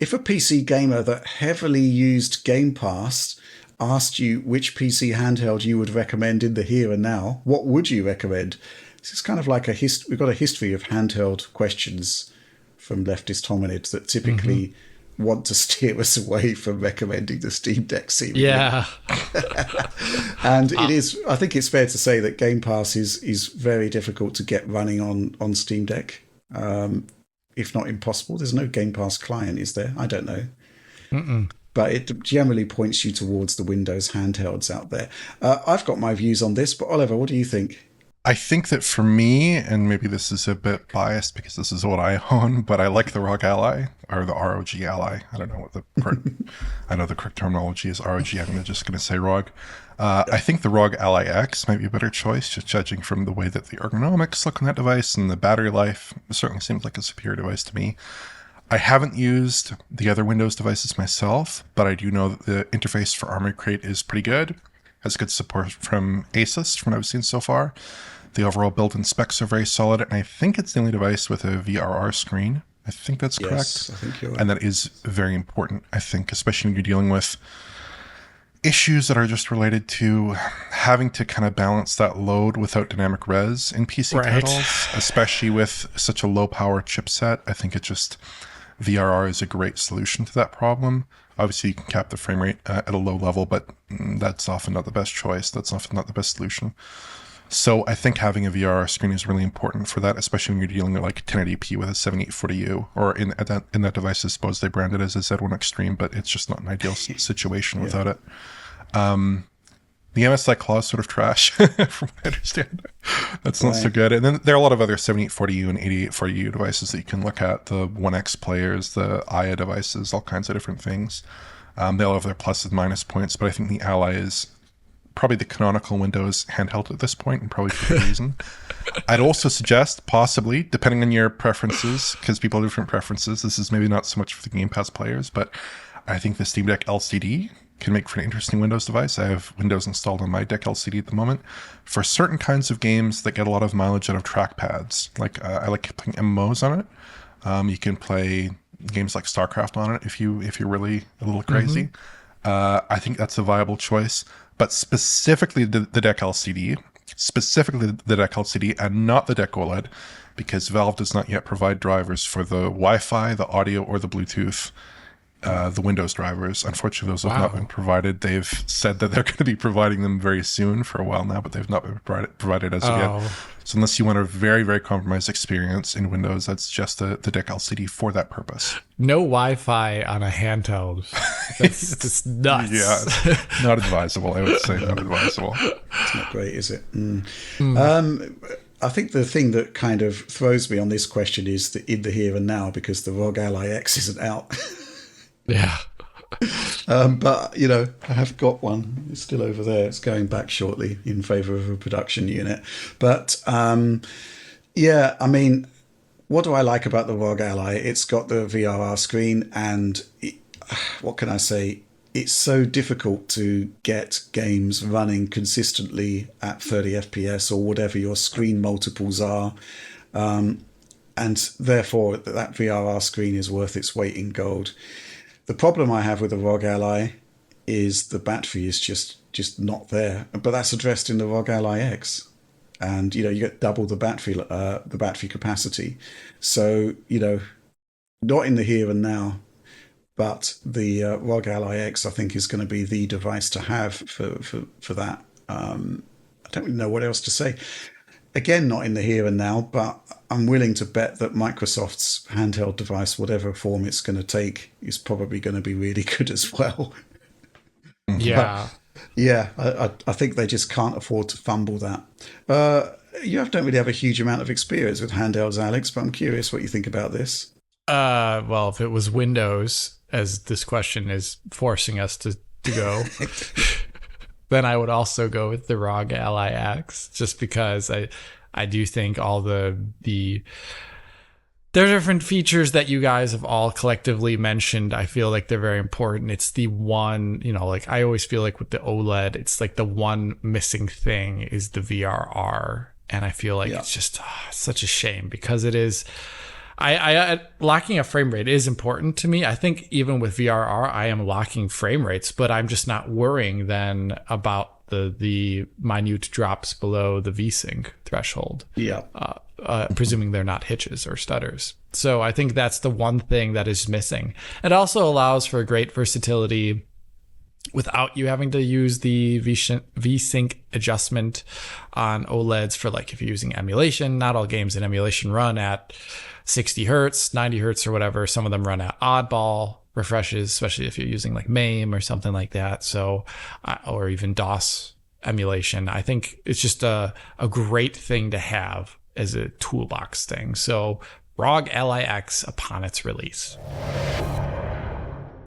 if a PC gamer that heavily used Game Pass asked you which PC handheld you would recommend in the here and now, what would you recommend? This is kind of like we've got a history of handheld questions from leftist hominids that typically want to steer us away from recommending the Steam Deck series. Yeah. And I think it's fair to say that Game Pass is very difficult to get running on Steam Deck. If not impossible. There's no Game Pass client, is there? I don't know. But it generally points you towards the Windows handhelds out there. I've got my views on this, but Oliver, what do you think? I think that for me, and maybe this is a bit biased because this is what I own, but I like the ROG Ally, or the ROG Ally. I don't know what the correct, I know the correct terminology is ROG. I'm just going to say ROG. I think the ROG Ally X might be a better choice, just judging from the way that the ergonomics look on that device and the battery life. It certainly seems like a superior device to me. I haven't used the other Windows devices myself, but I do know that the interface for Armoury Crate is pretty good. Has good support from Asus from what I've seen so far. The overall build and specs are very solid, and I think it's the only device with a VRR screen. I think that's correct. Yes, I think you're right. And that is very important, I think, especially when you're dealing with issues that are just related to having to kind of balance that load without dynamic res in PC titles, especially with such a low power chipset. I think VRR is a great solution to that problem. Obviously, you can cap the frame rate at a low level, but that's often not the best choice. That's often not the best solution. So I think having a VRR screen is really important for that, especially when you're dealing with like 1080p with a 7840U, or in that device, I suppose they brand it as a Z1 Extreme, but it's just not an ideal situation without it. The MSI Claw is sort of trash, from what I understand. That's not so good. And then there are a lot of other 7840U and 8840U devices that you can look at, the 1X players, the Aya devices, all kinds of different things. They all have their plus and minus points, but I think the Ally is probably the canonical Windows handheld at this point, and probably for good reason. I'd also suggest, possibly, depending on your preferences, because people have different preferences, this is maybe not so much for the Game Pass players, but I think the Steam Deck LCD can make for an interesting Windows device. I have Windows installed on my Deck LCD at the moment for certain kinds of games that get a lot of mileage out of trackpads. Like I like playing MMOs on it. You can play games like StarCraft on it if you're really a little crazy. I think that's a viable choice. But specifically the Deck LCD, and not the Deck OLED, because Valve does not yet provide drivers for the Wi-Fi, the audio, or the Bluetooth. The Windows drivers. Unfortunately, those have not been provided. They've said that they're going to be providing them very soon for a while now, but they've not been provided as of yet. So unless you want a very, very compromised experience in Windows, that's just the Deck LCD for that purpose. No Wi-Fi on a handheld. That's just nuts. Yeah, not advisable, I would say. Not advisable. It's not great, is it? I think the thing that kind of throws me on this question is in the here and now, because the ROG Ally X isn't out. Yeah. But, I have got one. It's still over there. It's going back shortly in favour of a production unit. But, what do I like about the ROG Ally? It's got the VRR screen, and what can I say? It's so difficult to get games running consistently at 30 FPS or whatever your screen multiples are. And therefore, that VRR screen is worth its weight in gold. The problem I have with the ROG Ally is the battery is just not there, but that's addressed in the ROG Ally X, and you get double the battery capacity. So not in the here and now, but the ROG Ally X I think is going to be the device to have for that. I don't really know what else to say. Again, not in the here and now, but I'm willing to bet that Microsoft's handheld device, whatever form it's going to take, is probably going to be really good as well. Yeah. I think they just can't afford to fumble that. You don't really have a huge amount of experience with handhelds, Alex, but I'm curious what you think about this. Well, if it was Windows, as this question is forcing us to go, then I would also go with the ROG Ally X, just because I do think all the there are different features that you guys have all collectively mentioned. I feel like they're very important. It's the one, like I always feel like with the OLED, it's like the one missing thing is the VRR. And I feel like it's just such a shame, because it is, locking a frame rate is important to me. I think even with VRR, I am locking frame rates, but I'm just not worrying then about the minute drops below the VSync threshold. Yeah. Presuming they're not hitches or stutters. So I think that's the one thing that is missing. It also allows for great versatility without you having to use the VSync adjustment on OLEDs for like if you're using emulation. Not all games in emulation run at 60 hertz, 90 hertz or whatever. Some of them run at oddball refreshes, especially if you're using like MAME or something like that. So, or even DOS emulation. I think it's just a great thing to have as a toolbox thing. So ROG Ally X upon its release.